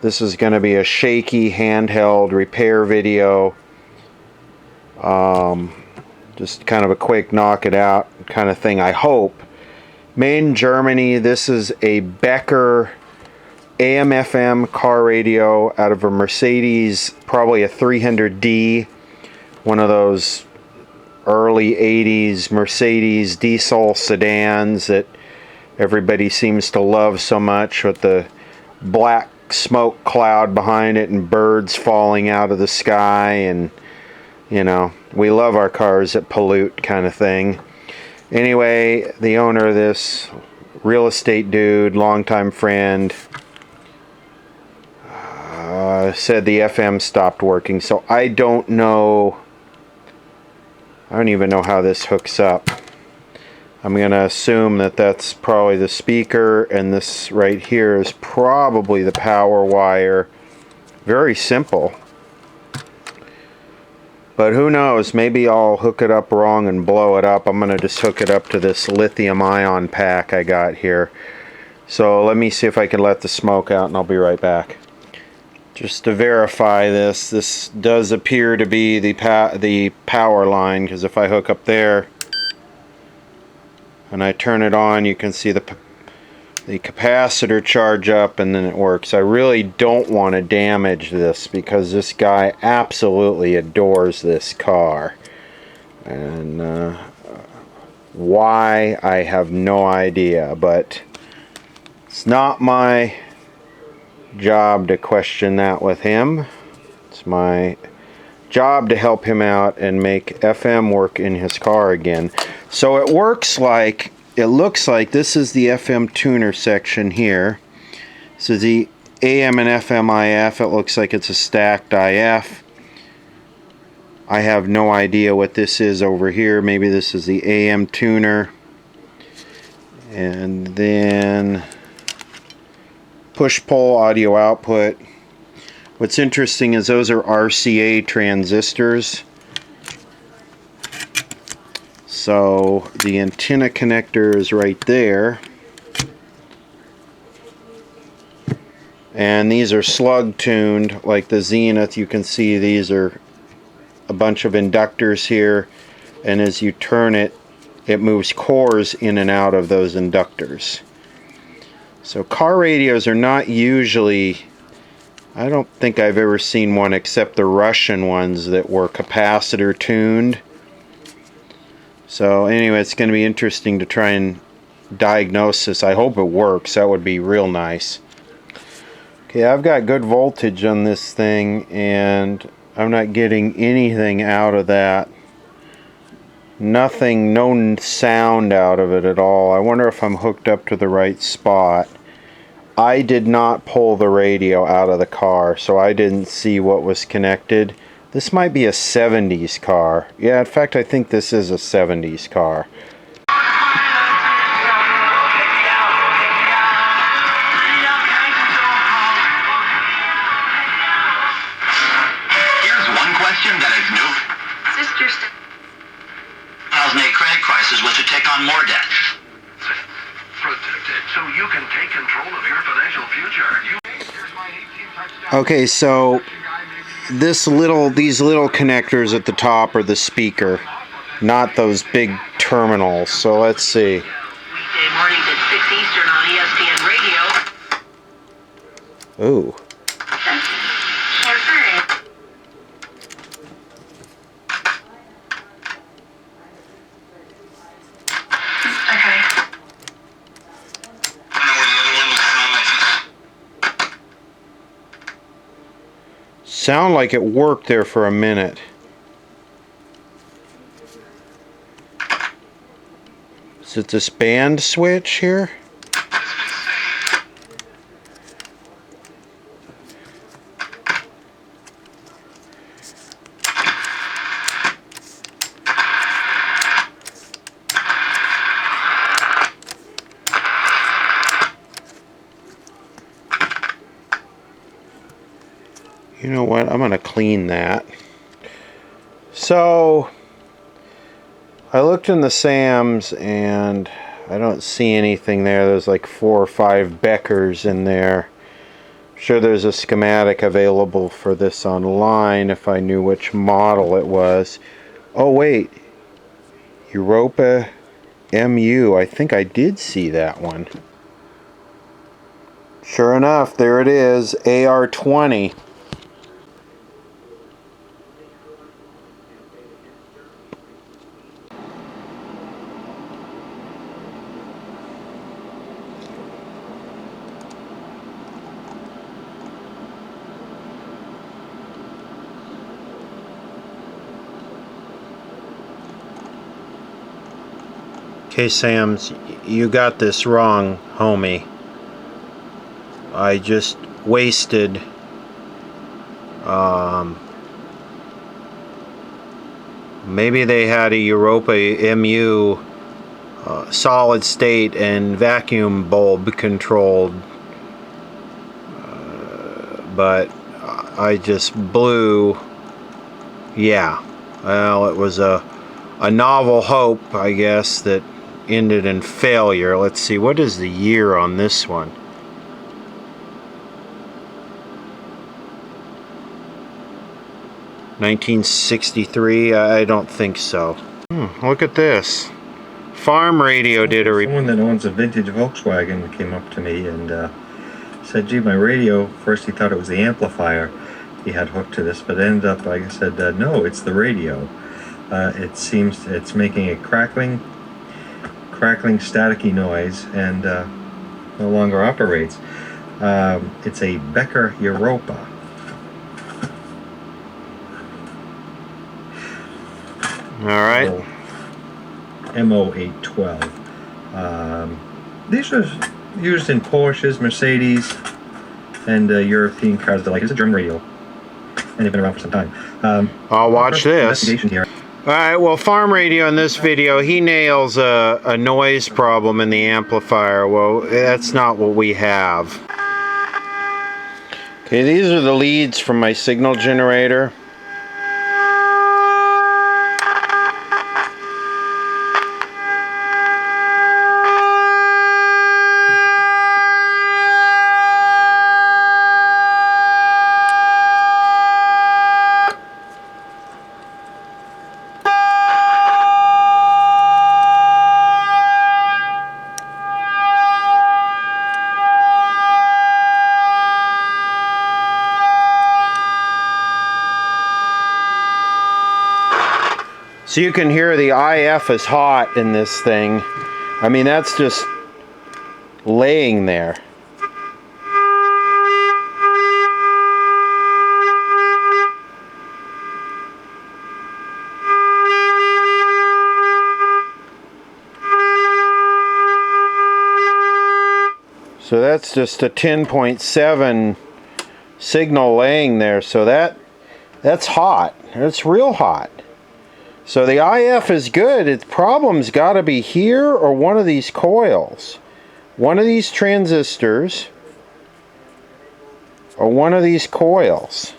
This is going to be a shaky handheld repair video. Just kind of a quick knock it out kind of thing, I hope. Made in Germany. This is a Becker AM/FM car radio out of a Mercedes, probably a 300D, one of those early 80s Mercedes diesel sedans that everybody seems to love so much, with the black smoke cloud behind it and birds falling out of the sky, and you know, we love our cars that pollute kind of thing. Anyway, the owner of this, real estate dude, longtime friend, said the FM stopped working, so I don't know. I don't even know how this hooks up. I'm going to assume that that's probably the speaker, and this right here is probably the power wire. Very simple. But who knows, maybe I'll hook it up wrong and blow it up. I'm going to just hook it up to this lithium ion pack I got here. So let me see if I can let the smoke out, and I'll be right back. Just to verify this does appear to be the power line, because if I hook up there and I turn it on, you can see the capacitor charge up, and then it works. I really don't want to damage this because this guy absolutely adores this car, and why, I have no idea, but it's not my job to question that with him. It's my job to help him out and make FM work in his car again. So it looks like this is the FM tuner section here. So the AM and FM IF, it looks like it's a stacked IF. I have no idea what this is over here. Maybe this is the AM tuner. And then push-pull audio output. What's interesting is those are RCA transistors. So the antenna connector is right there. And these are slug tuned like the Zenith. You can see these are a bunch of inductors here, and as you turn it, it moves cores in and out of those inductors. So car radios are not usually, I don't think I've ever seen one except the Russian ones that were capacitor tuned. So anyway, it's going to be interesting to try and diagnose this. I hope it works. That would be real nice. Okay, I've got good voltage on this thing, and I'm not getting anything out of that. Nothing, no sound out of it at all. I wonder if I'm hooked up to the right spot. I did not pull the radio out of the car, so I didn't see what was connected. This might be a 70s car. Yeah, in fact, I think this is a 70s car. Here's one question that is new. Sisters. 2008 credit crisis was to take on more debt. So you can take control of your financial future. Okay, so these little connectors at the top are the speaker, not those big terminals. So let's see. Weekday mornings at 6 Eastern on ESPN Radio. Ooh. Sound like it worked there for a minute. Is it this band switch here? You know what? I'm going to clean that. So, I looked in the SAMs and I don't see anything there. There's like 4 or 5 Beckers in there. Sure, there's a schematic available for this online if I knew which model it was. Oh wait, Europa MU. I think I did see that one. Sure enough, there it is, AR-20. Okay, Sams, you got this wrong, homie. I just wasted maybe they had a Europa MU solid state and vacuum bulb controlled, but I just blew. Yeah, well, it was a novel hope, I guess, that ended in failure. Let's see, what is the year on this one? $1963? I don't think so. Look at this. Farm Radio did a Someone that owns a vintage Volkswagen came up to me and said, gee, my radio, first he thought it was the amplifier he had hooked to this, but ended up, like I said, no, it's the radio. It seems it's making a crackling, staticky noise and no longer operates. It's a Becker Europa. All right. MO812. These are used in Porsches, Mercedes, and European cars. It's a German radio, and they've been around for some time. I'll watch this. Here. Alright, well, Farm Radio in this video, he nails a noise problem in the amplifier. Well, that's not what we have. Okay, these are the leads from my signal generator. So you can hear the IF is hot in this thing. I mean, that's just laying there. So that's just a 10.7 signal laying there. So that's hot. It's real hot. So the IF is good. Its problem's got to be here or one of these coils. One of these transistors or one of these coils.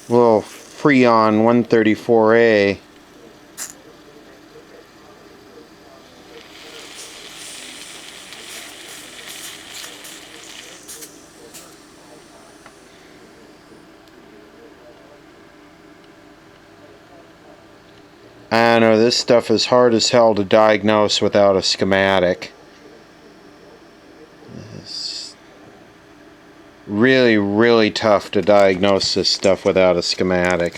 Little Freon 134A. I know this stuff is hard as hell to diagnose without a schematic. It's really, really tough to diagnose this stuff without a schematic.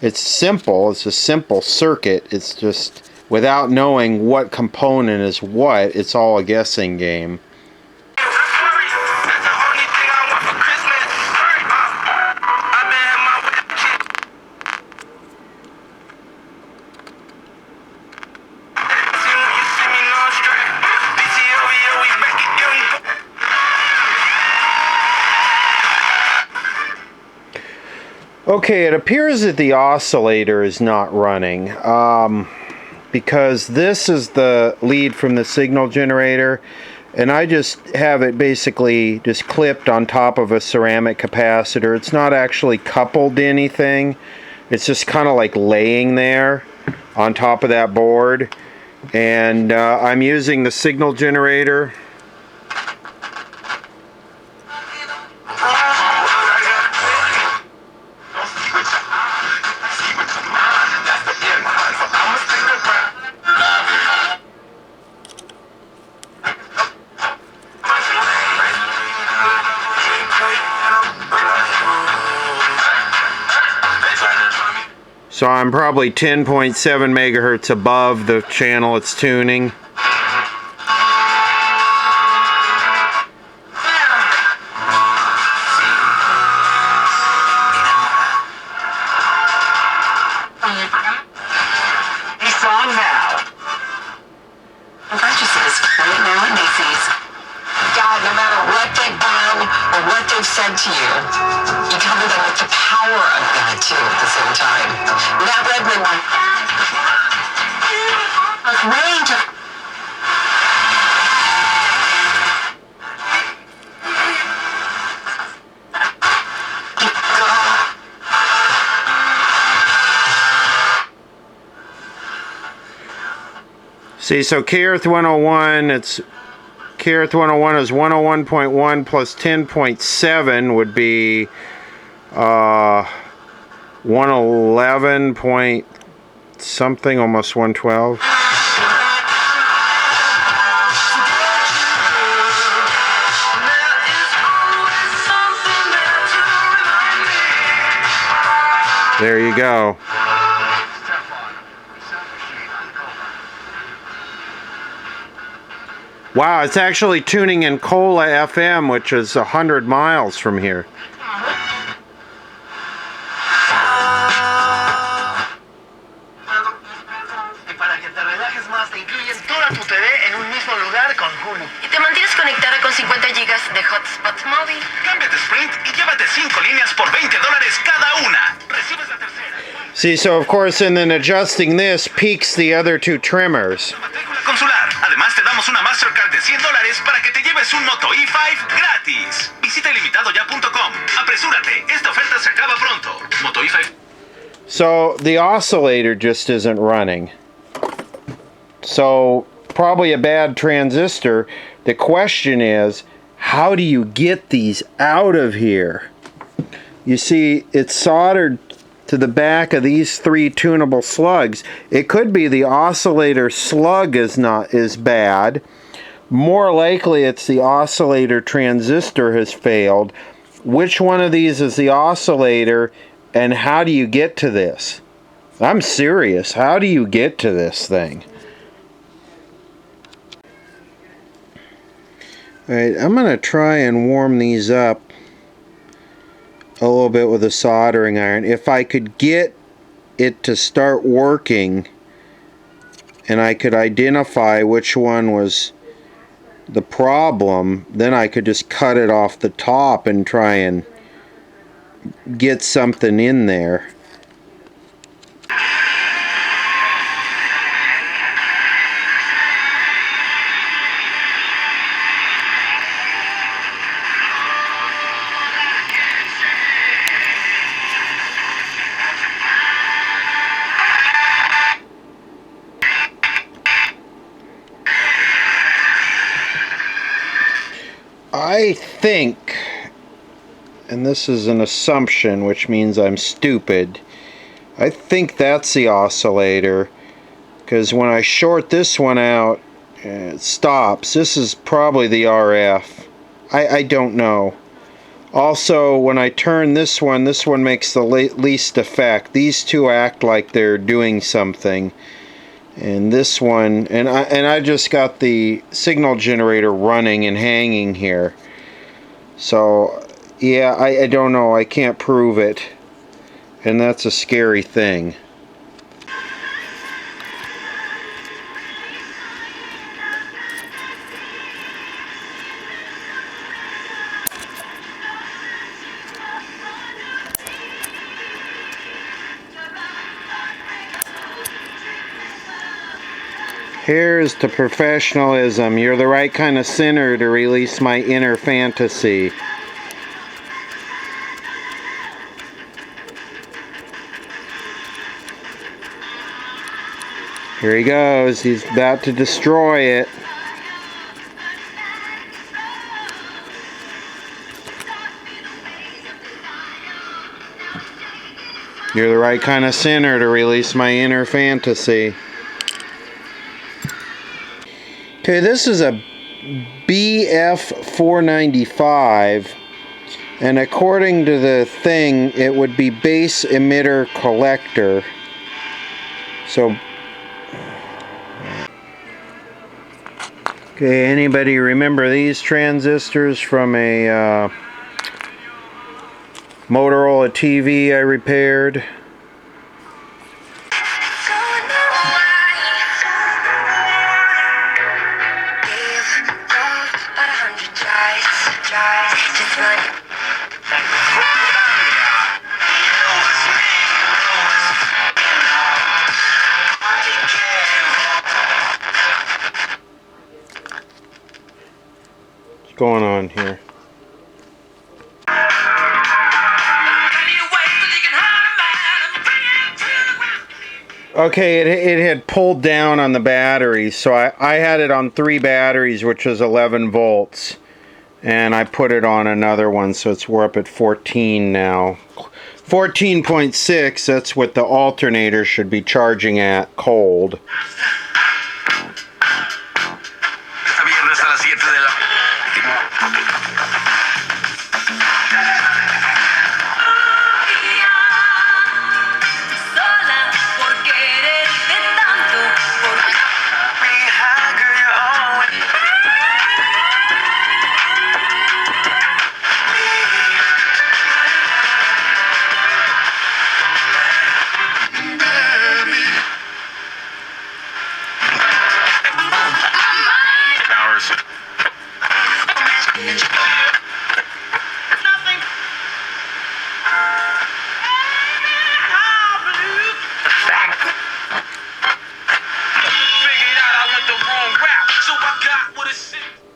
It's simple. It's a simple circuit. It's just without knowing what component is what, it's all a guessing game. Okay, it appears that the oscillator is not running because this is the lead from the signal generator, and I just have it basically just clipped on top of a ceramic capacitor. It's not actually coupled to anything. It's just kind of like laying there on top of that board. And I'm using the signal generator. So I'm probably 10.7 megahertz above the channel it's tuning. He's on now. Purchases right now at Macy's. God, no matter what they've done or what they've said to you, you cover them with the power of God too at the same time. That Redmond one. Range of See, so KEarth 101, KEarth 101 is 101.1 plus 10.7 would be 111 point something, almost 112. There you go. Wow, it's actually tuning in Cola FM, which is 100 miles from here. Y te mantienes conectada con 50 gigas de hotspot móvil. Cámbiate Sprint y llévate 5 líneas por $20 cada una. Recibes la tercera. See, so of course, and then adjusting this peaks the other two trimmers. Matrícula consular. Además te damos una Mastercard de $100 para que te lleves un Moto E5 gratis. Visita ilimitadoya.com. Apresúrate, esta oferta se acaba pronto. Moto E5. So the oscillator just isn't running. So probably a bad transistor. The question is, how do you get these out of here? You see, it's soldered to the back of these three tunable slugs. It could be the oscillator slug is bad. More likely it's the oscillator transistor has failed. Which one of these is the oscillator, and how do you get to this? I'm serious. How do you get to this thing? Alright, I'm going to try and warm these up a little bit with a soldering iron. If I could get it to start working and I could identify which one was the problem, then I could just cut it off the top and try and get something in there. I think, and this is an assumption, which means I'm stupid, I think that's the oscillator, because when I short this one out, it stops. This is probably the RF. I don't know. Also, when I turn this one makes the least effect. These two act like they're doing something. And this one, and I just got the signal generator running and hanging here. So, yeah, I don't know. I can't prove it. And that's a scary thing. Here's to professionalism. You're the right kind of sinner to release my inner fantasy. Here he goes. He's about to destroy it. You're the right kind of sinner to release my inner fantasy. Okay, this is a BF495, and according to the thing, it would be base emitter collector. So, okay, anybody remember these transistors from a Motorola TV I repaired? What's going on here? Okay, it had pulled down on the batteries, so I had it on 3 batteries, which was 11 volts, and I put it on another one, so we're up at 14 now. 14.6, that's what the alternator should be charging at cold.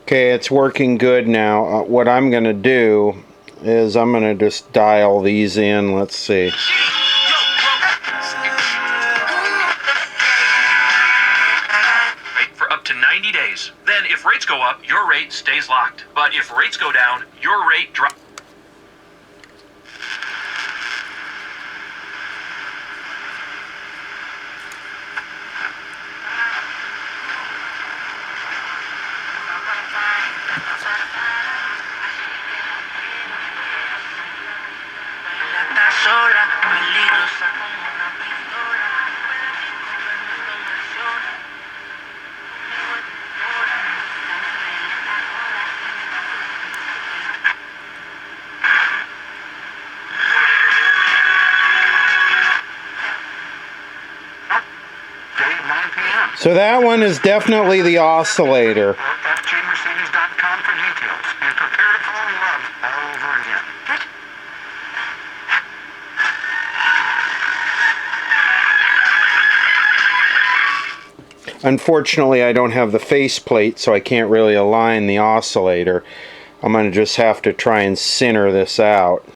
Okay, it's working good now. What I'm going to do is I'm going to just dial these in. Let's see. For up to 90 days. Then if rates go up, your rate stays locked. But if rates go down, your rate drops. So that one is definitely the oscillator. FJMercedes.com for details and prepare to fall in love all over again. Unfortunately, I don't have the faceplate, so I can't really align the oscillator. I'm going to just have to try and center this out.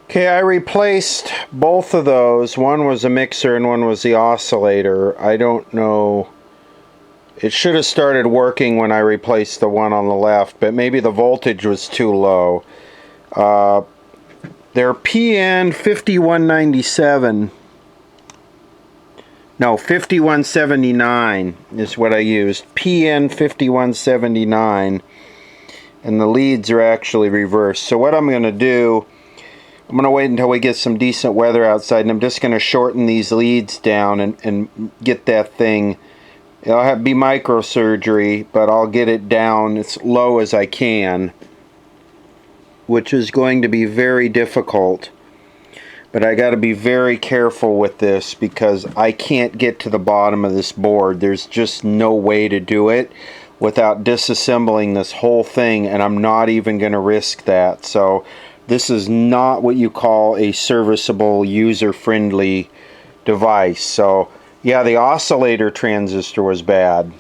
Okay, I replaced both of those. One was a mixer and one was the oscillator. I don't know. It should have started working when I replaced the one on the left, but maybe the voltage was too low. They're PN 5197. No, 5179 is what I used. PN 5179. And the leads are actually reversed. So what I'm going to do, I'm going to wait until we get some decent weather outside, and I'm just going to shorten these leads down and get that thing. It'll be microsurgery, but I'll get it down as low as I can, which is going to be very difficult. But I got to be very careful with this because I can't get to the bottom of this board. There's just no way to do it without disassembling this whole thing, and I'm not even going to risk that. So this is not what you call a serviceable, user-friendly device. So yeah, the oscillator transistor was bad.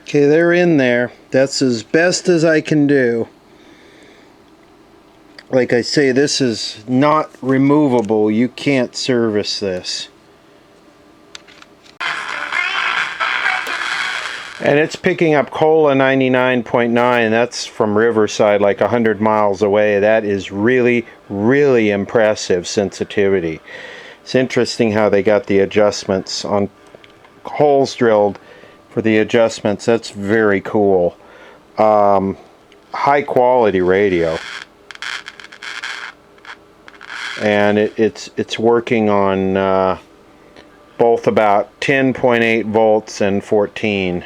Okay, they're in there. That's as best as I can do. Like I say, this is not removable. You can't service this. And it's picking up Cola 99.9. That's from Riverside, like 100 miles away. That is really, really impressive sensitivity. It's interesting how they got the adjustments on holes drilled for the adjustments. That's very cool. High quality radio. And it's working on both about 10.8 volts and 14.